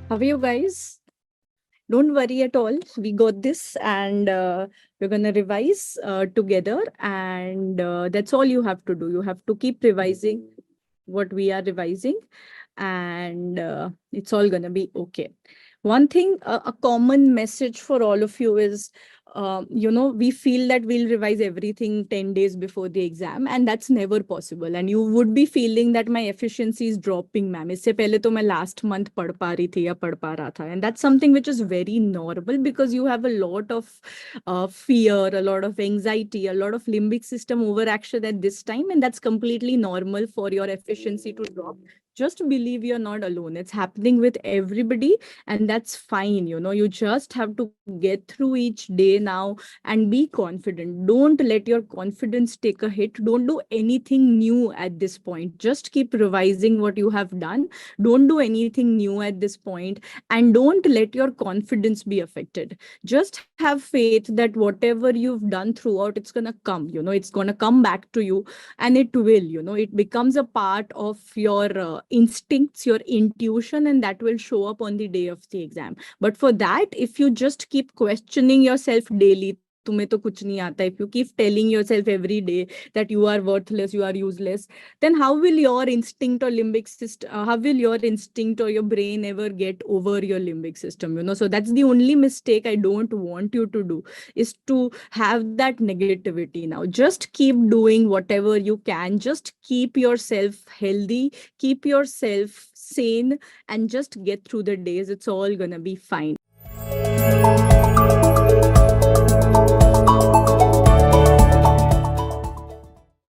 How are you guys? Don't worry at all. We got this, and we're gonna revise together. And that's all you have to do. You have to keep revising what we are revising, and it's all gonna be okay. One thing, a common message for all of you is, we feel that we'll revise everything 10 days before the exam, and that's never possible. And you would be feeling that my efficiency is dropping, ma'am. इससे पहले तो मैं last month पढ़ पा रही थी या पढ़ पा रहा था. And that's something which is very normal because you have a lot of fear, a lot of anxiety, a lot of limbic system overaction at this time. And that's completely normal for your efficiency to drop. Just believe you're not alone. It's happening with everybody, and that's fine. You just have to get through each day now and be confident. Don't let your confidence take a hit. Don't do anything new at this point. Just keep revising what you have done. Don't do anything new at this point, and don't let your confidence be affected. Just have faith that whatever you've done throughout, it's going to come. It's going to come back to you, and it will. It becomes a part of your instincts, your intuition, and that will show up on the day of the exam. But for that, if you just keep questioning yourself daily, तुम्हें तो कुछ नहीं आता, if you keep telling yourself every day that you are worthless, you are useless, then how will your instinct or limbic system, how will your instinct or your brain ever get over your limbic system? So that's the only mistake I don't want you to do, is to have that negativity. Now just keep doing whatever you can. Just keep yourself healthy, keep yourself sane, and just get through the days. It's all gonna be fine.